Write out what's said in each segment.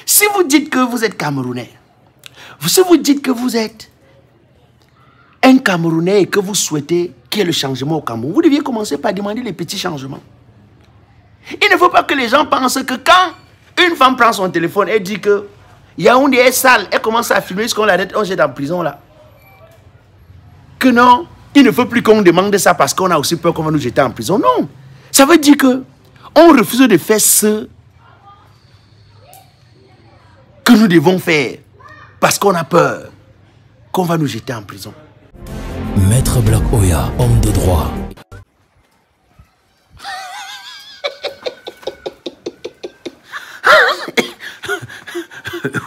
Si vous dites que vous êtes Camerounais, si vous dites que vous êtes un Camerounais et que vous souhaitez qu'il y ait le changement au Cameroun, vous deviez commencer par demander les petits changements. Il ne faut pas que les gens pensent que quand une femme prend son téléphone et dit que Yaoundé est sale, elle commence à filmer ce qu'on la jette en prison là. Que non, il ne faut plus qu'on demande ça parce qu'on a aussi peur qu'on va nous jeter en prison. Non, ça veut dire que on refuse de faire ce que nous devons faire parce qu'on a peur qu'on va nous jeter en prison. Maître Black Oya, homme de droit.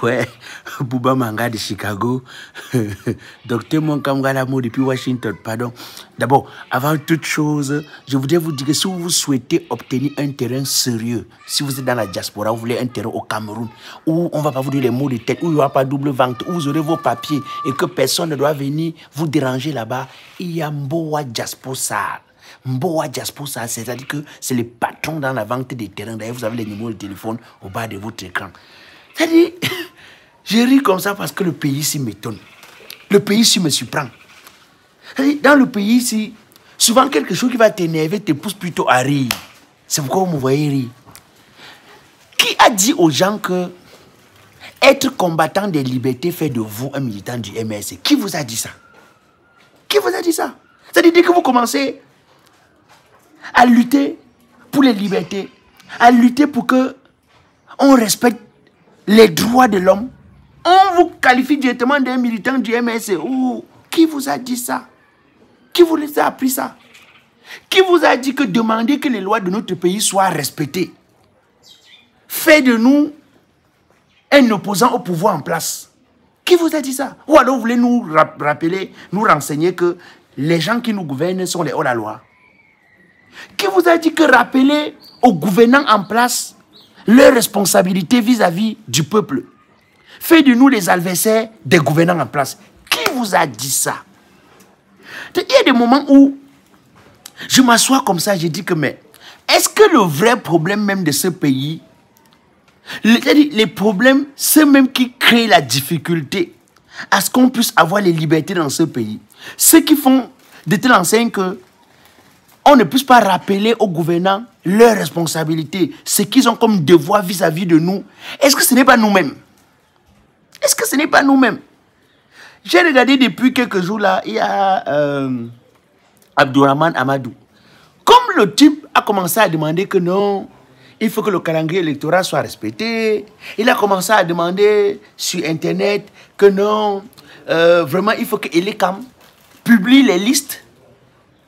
Ouais, Bouba Manga de Chicago, Docteur Monkamgalamo depuis Washington, pardon. D'abord, avant toute chose, je voudrais vous dire que si vous souhaitez obtenir un terrain sérieux, si vous êtes dans la diaspora, vous voulez un terrain au Cameroun, où on ne va pas vous dire les mots de tête, où il n'y aura pas double vente, où vous aurez vos papiers et que personne ne doit venir vous déranger là-bas, il y a Mboa Diasposa. Mboa Diasposa, c'est-à-dire que c'est le patron dans la vente des terrains. D'ailleurs, vous avez les numéros de téléphone au bas de votre écran. C'est-à-dire, je ris comme ça parce que le pays ici m'étonne. Le pays ici me surprend. Dans le pays ici, souvent quelque chose qui va t'énerver te pousse plutôt à rire. C'est pourquoi vous me voyez rire. Qui a dit aux gens que être combattant des libertés fait de vous un militant du MRC? Qui vous a dit ça? Qui vous a dit ça? C'est-à-dire, dès que vous commencez à lutter pour les libertés, à lutter pour que on respecte les droits de l'homme, on vous qualifie directement d'un militant du MRC. Ouh, qui vous a dit ça? Qui vous a appris ça? Qui vous a dit que demander que les lois de notre pays soient respectées fait de nous un opposant au pouvoir en place? Qui vous a dit ça? Ou alors vous voulez nous rappeler, nous renseigner que les gens qui nous gouvernent sont les hors-la-loi? Qui vous a dit que rappeler aux gouvernants en place leurs responsabilités vis-à-vis du peuple fait de nous les adversaires des gouvernants en place? Qui vous a dit ça? Il y a des moments où je m'assois comme ça, je dis que mais est-ce que le vrai problème même de ce pays, les problèmes, c'est même qui créent la difficulté à ce qu'on puisse avoir les libertés dans ce pays, ceux qui font de telle enseigne que on ne puisse pas rappeler aux gouvernants leurs responsabilités, ce qu'ils ont comme devoir vis-à-vis de nous. Est-ce que ce n'est pas nous-mêmes? Est-ce que ce n'est pas nous-mêmes? J'ai regardé depuis quelques jours là, il y a Abdourahmane Amadou. Comme le type a commencé à demander que non, il faut que le calendrier électoral soit respecté, il a commencé à demander sur Internet que non, vraiment il faut que Elekam publie les listes,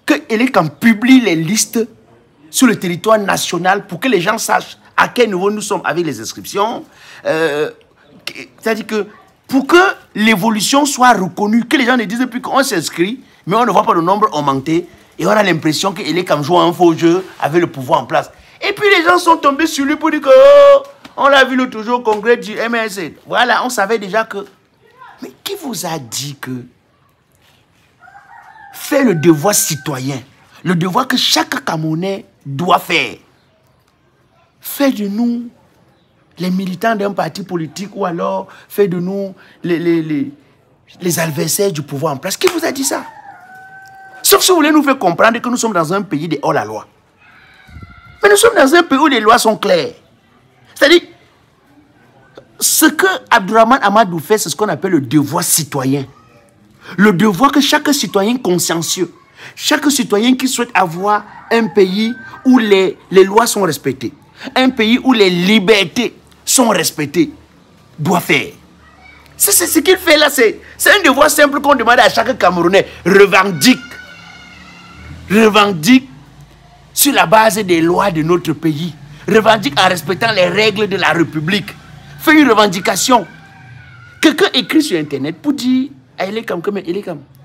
que Elekam publie les listes sur le territoire national pour que les gens sachent à quel niveau nous sommes avec les inscriptions. C'est-à-dire que pour que l'évolution soit reconnue, que les gens ne disent plus qu'on s'inscrit, mais on ne voit pas le nombre augmenter et on a l'impression qu'il est comme jouer un faux jeu avec le pouvoir en place. Et puis les gens sont tombés sur lui pour dire que oh, on l'a vu l'autre jour au congrès du MRC. Voilà, on savait déjà que... Mais qui vous a dit que faire le devoir citoyen, le devoir que chaque Camerounais doit faire, fait de nous les militants d'un parti politique ou alors fait de nous les adversaires du pouvoir en place? Qui vous a dit ça? Sauf si vous voulez nous faire comprendre que nous sommes dans un pays de hors-la-loi. Mais nous sommes dans un pays où les lois sont claires. C'est-à-dire, ce que Abdourahmane Amadou fait, c'est ce qu'on appelle le devoir citoyen. Le devoir que chaque citoyen consciencieux, chaque citoyen qui souhaite avoir un pays où les lois sont respectées, un pays où les libertés sont respectées, doit faire. C'est ce qu'il fait là, c'est un devoir simple qu'on demande à chaque Camerounais. Revendique sur la base des lois de notre pays. Revendique en respectant les règles de la République. Fais une revendication. Quelqu'un écrit sur Internet pour dire à Elekam,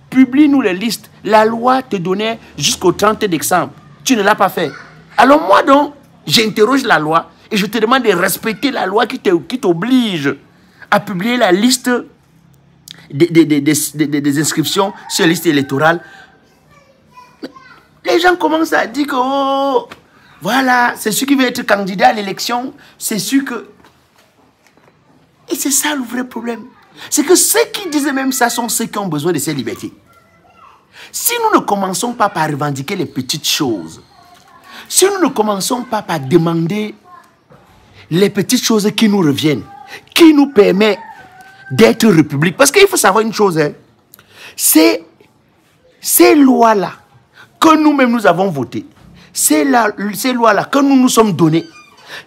publie-nous les listes. La loi te donnait jusqu'au 30 décembre. Tu ne l'as pas fait. Alors moi donc, j'interroge la loi et je te demande de respecter la loi qui t'oblige à publier la liste des inscriptions sur la liste électorale. Les gens commencent à dire que oh, voilà, c'est celui qui veut être candidat à l'élection, c'est sûr que... Et c'est ça le vrai problème. C'est que ceux qui disent même ça sont ceux qui ont besoin de ces libertés. Si nous ne commençons pas par revendiquer les petites choses, si nous ne commençons pas par demander les petites choses qui nous reviennent, qui nous permettent d'être république, parce qu'il faut savoir une chose, hein, ces lois-là que nous-mêmes nous avons votées, ces lois-là que nous nous sommes données,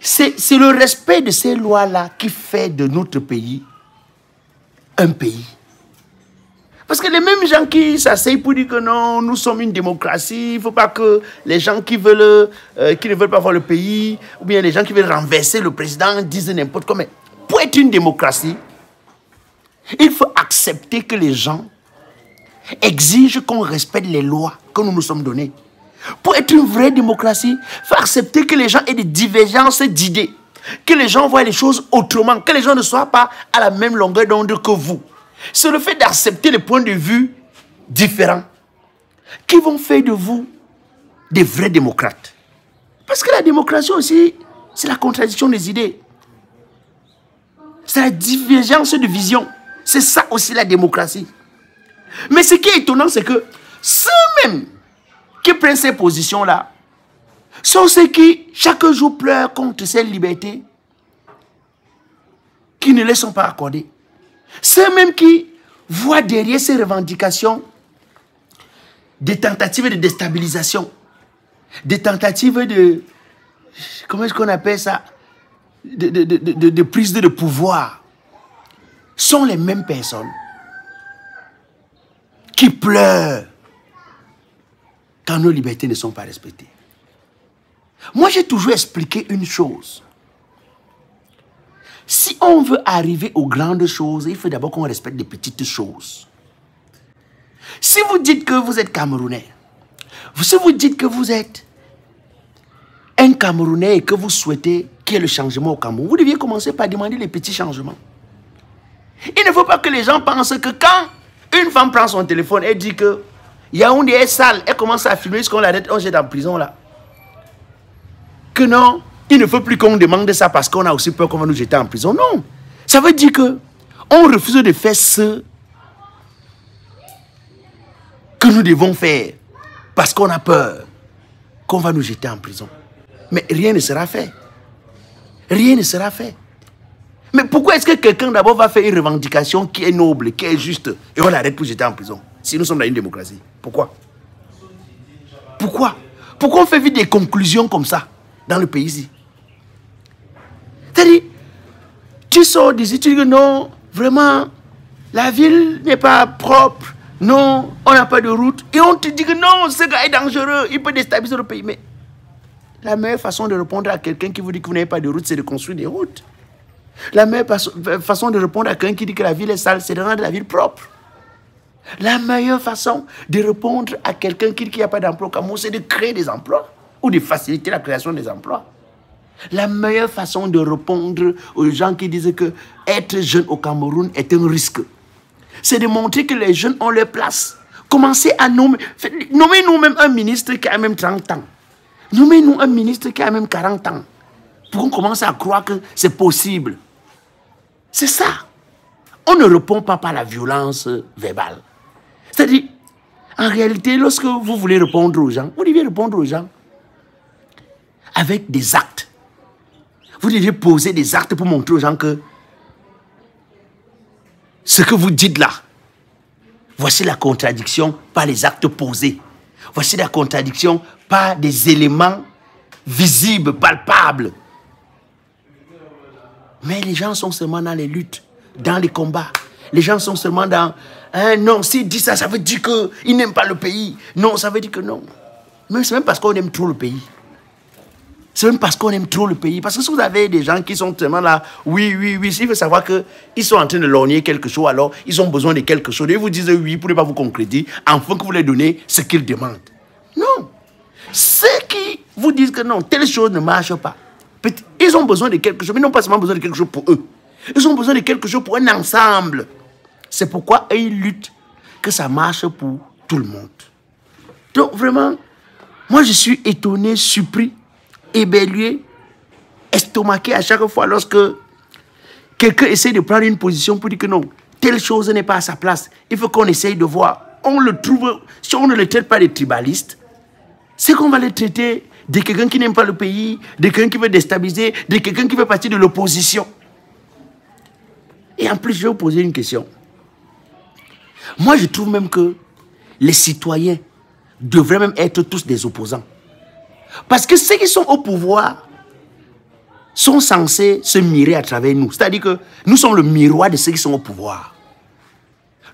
c'est le respect de ces lois-là qui fait de notre pays un pays. Parce que les mêmes gens qui s'asseyent pour dire que non, nous sommes une démocratie, il ne faut pas que les gens qui ne veulent pas voir le pays, ou bien les gens qui veulent renverser le président disent n'importe quoi. Mais pour être une démocratie, il faut accepter que les gens exigent qu'on respecte les lois que nous nous sommes données. Pour être une vraie démocratie, il faut accepter que les gens aient des divergences d'idées, que les gens voient les choses autrement, que les gens ne soient pas à la même longueur d'onde que vous. C'est le fait d'accepter les points de vue différents qui vont faire de vous des vrais démocrates. Parce que la démocratie aussi, c'est la contradiction des idées. C'est la divergence de vision. C'est ça aussi la démocratie. Mais ce qui est étonnant, c'est que ceux-mêmes qui prennent ces positions-là sont ceux qui, chaque jour, pleurent contre ces libertés qui ne les sont pas accordées. Ceux-mêmes qui voient derrière ces revendications des tentatives de déstabilisation, des tentatives de, comment est-ce qu'on appelle ça, de prise de pouvoir, sont les mêmes personnes qui pleurent quand nos libertés ne sont pas respectées. Moi, j'ai toujours expliqué une chose. Si on veut arriver aux grandes choses, il faut d'abord qu'on respecte les petites choses. Si vous dites que vous êtes Camerounais, si vous dites que vous êtes un Camerounais et que vous souhaitez qu'il y ait le changement au Cameroun, vous deviez commencer par demander les petits changements. Il ne faut pas que les gens pensent que quand une femme prend son téléphone et dit que Yaoundé est sale, elle commence à filmer ce qu'on l'arrête, on jette en prison là. Que non, il ne faut plus qu'on demande ça parce qu'on a aussi peur qu'on va nous jeter en prison. Non, ça veut dire que on refuse de faire ce que nous devons faire parce qu'on a peur qu'on va nous jeter en prison. Mais rien ne sera fait. Rien ne sera fait. Mais pourquoi est-ce que quelqu'un d'abord va faire une revendication qui est noble, qui est juste, et on l'arrête pour jeter en prison, si nous sommes dans une démocratie? Pourquoi? Pourquoi? Pourquoi on fait vite des conclusions comme ça dans le pays ici? C'est-à-dire, tu sors d'ici, tu dis que non, vraiment, la ville n'est pas propre, non, on n'a pas de route, et on te dit que non, ce gars est dangereux, il peut déstabiliser le pays. Mais la meilleure façon de répondre à quelqu'un qui vous dit que vous n'avez pas de route, c'est de construire des routes. La meilleure façon de répondre à quelqu'un qui dit que la ville est sale, c'est de rendre la ville propre. La meilleure façon de répondre à quelqu'un qui dit qu'il n'y a pas d'emploi au Cameroun, c'est de créer des emplois ou de faciliter la création des emplois. La meilleure façon de répondre aux gens qui disent que être jeune au Cameroun est un risque, c'est de montrer que les jeunes ont leur place. Commencez à nommer nous-mêmes un ministre qui a même 30 ans. Nommez-nous un ministre qui a même 40 ans. Pour qu'on commence à croire que c'est possible. C'est ça. On ne répond pas par la violence verbale. C'est-à-dire, en réalité, lorsque vous voulez répondre aux gens, vous devez répondre aux gens avec des actes. Vous devez poser des actes pour montrer aux gens que ce que vous dites là, voici la contradiction par les actes posés. Voici la contradiction par des éléments visibles, palpables. Mais les gens sont seulement dans les luttes, dans les combats. Les gens sont seulement dans... non, s'il dit ça, ça veut dire qu'il n'aime pas le pays. Non, ça veut dire que non. Mais c'est même parce qu'on aime trop le pays. C'est même parce qu'on aime trop le pays. Parce que si vous avez des gens qui sont tellement là, oui, il faut savoir qu'ils sont en train de lorgner quelque chose, alors ils ont besoin de quelque chose. Et ils vous disent oui pour ne pas vous concrétiser, afin que vous leur donnez ce qu'ils demandent. Non. Ceux qui vous disent que non, telle chose ne marche pas, ils ont besoin de quelque chose, mais ils n'ont pas seulement besoin de quelque chose pour eux. Ils ont besoin de quelque chose pour un ensemble. C'est pourquoi ils luttent que ça marche pour tout le monde. Donc vraiment, moi je suis étonné, surpris, éberlué, estomaqué à chaque fois lorsque quelqu'un essaie de prendre une position pour dire que non, telle chose n'est pas à sa place. Il faut qu'on essaye de voir. On le trouve, si on ne le traite pas de tribaliste, c'est qu'on va le traiter de quelqu'un qui n'aime pas le pays, de quelqu'un qui veut déstabiliser, de quelqu'un qui fait partie de l'opposition. Et en plus, je vais vous poser une question. Moi, je trouve même que les citoyens devraient même être tous des opposants. Parce que ceux qui sont au pouvoir sont censés se mirer à travers nous. C'est-à-dire que nous sommes le miroir de ceux qui sont au pouvoir.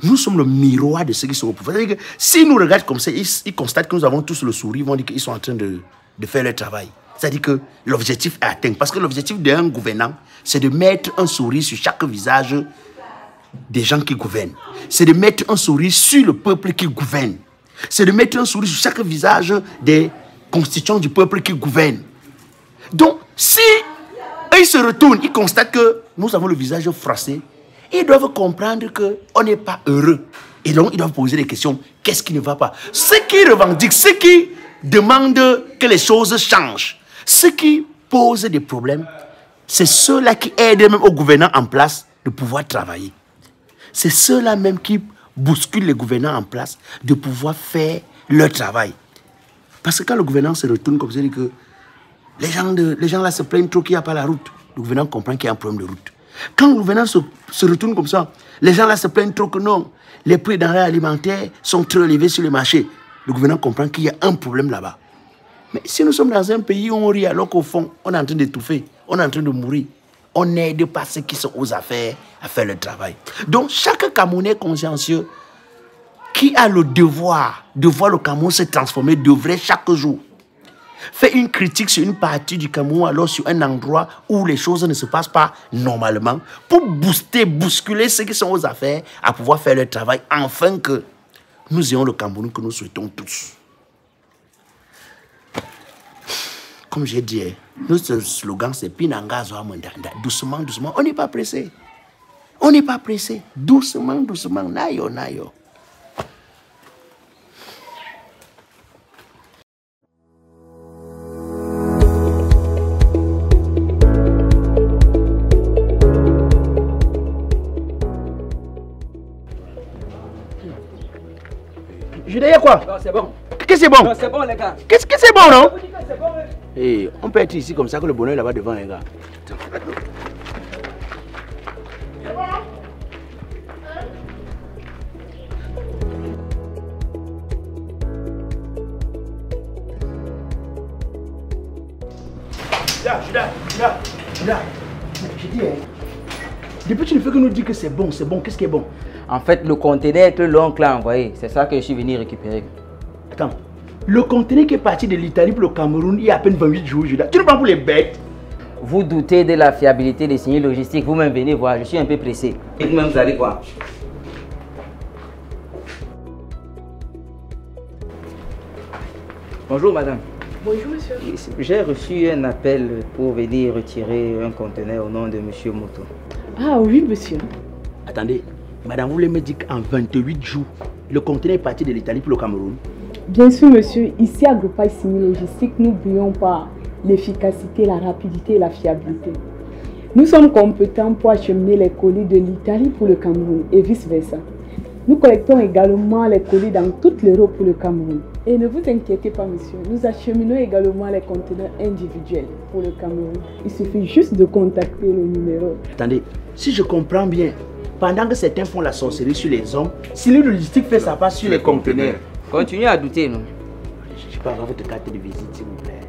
Nous sommes le miroir de ceux qui sont au pouvoir. C'est-à-dire que s'ils nous regardent comme ça, ils constatent que nous avons tous le sourire, ils vont dire qu'ils sont en train de faire leur travail. C'est-à-dire que l'objectif est atteint. Parce que l'objectif d'un gouvernant, c'est de mettre un sourire sur chaque visage des gens qui gouvernent. C'est de mettre un sourire sur le peuple qui gouverne. C'est de mettre un sourire sur chaque visage des constituants du peuple qui gouverne. Donc, si ils se retournent, ils constatent que nous avons le visage froissé, ils doivent comprendre qu'on n'est pas heureux. Et donc, ils doivent poser des questions. Qu'est-ce qui ne va pas? Ceux qui revendiquent, ceux qui demandent que les choses changent, ceux qui posent des problèmes, c'est ceux-là qui aident même aux gouvernants en place de pouvoir travailler. C'est ceux-là même qui bousculent les gouvernants en place de pouvoir faire leur travail. Parce que quand le gouvernant se retourne comme ça, il dit que les gens là se plaignent trop qu'il n'y a pas la route. Le gouvernant comprend qu'il y a un problème de route. Quand le gouvernant se retourne comme ça, les gens là se plaignent trop que non, les prix denrées alimentaires sont trop élevés sur le marché. Le gouvernant comprend qu'il y a un problème là-bas. Mais si nous sommes dans un pays où on rit alors qu'au fond, on est en train d'étouffer, on est en train de mourir, on n'aide pas ceux qui sont aux affaires à faire le travail. Donc chaque Camerounais consciencieux qui a le devoir de voir le Cameroun se transformer devrait chaque jour faire une critique sur une partie du Cameroun, alors sur un endroit où les choses ne se passent pas normalement, pour bousculer ceux qui sont aux affaires à pouvoir faire leur travail, afin que nous ayons le Cameroun que nous souhaitons tous. Comme j'ai dit, notre slogan c'est Pinanga Zoa Mandanda. Doucement, doucement, on n'est pas pressé. On n'est pas pressé. Doucement, doucement, nayo, nayo. Je dis quoi? Non, c'est bon. Qu'est-ce que c'est bon? Non, c'est bon, les gars. Qu'est-ce que c'est bon, non? C'est bon, hein? Hey, on peut être ici comme ça que le bonheur est là-bas devant, les gars. Judas. Je dis, depuis tu ne fais que nous dire que c'est bon, qu'est-ce qui est bon? En fait, le conteneur que l'oncle a envoyé, c'est ça que je suis venu récupérer. Attends, le conteneur qui est parti de l'Italie pour le Cameroun il y a à peine 28 jours, Judas. Tu le prends pour les bêtes? Vous doutez de la fiabilité des signes logistiques, vous-même venez voir, je suis un peu pressé. Et vous-même, vous allez voir. Bonjour madame. Bonjour monsieur. J'ai reçu un appel pour venir retirer un conteneur au nom de monsieur Moto. Ah oui monsieur. Attendez, madame, vous voulez me dire qu'en 28 jours, le conteneur est parti de l'Italie pour le Cameroun? Bien sûr monsieur, ici à Groupage Signes Logistique, nous brillons par l'efficacité, la rapidité et la fiabilité. Nous sommes compétents pour acheminer les colis de l'Italie pour le Cameroun et vice versa. Nous collectons également les colis dans toute l'Europe pour le Cameroun. Et ne vous inquiétez pas monsieur, nous acheminons également les conteneurs individuels pour le Cameroun. Il suffit juste de contacter le numéro. Attendez, si je comprends bien, pendant que certains font la sorcellerie sur les hommes, si le logistique fait sa part sur les conteneurs. Continuez à douter, non? Je peux avoir votre carte de visite s'il vous plaît.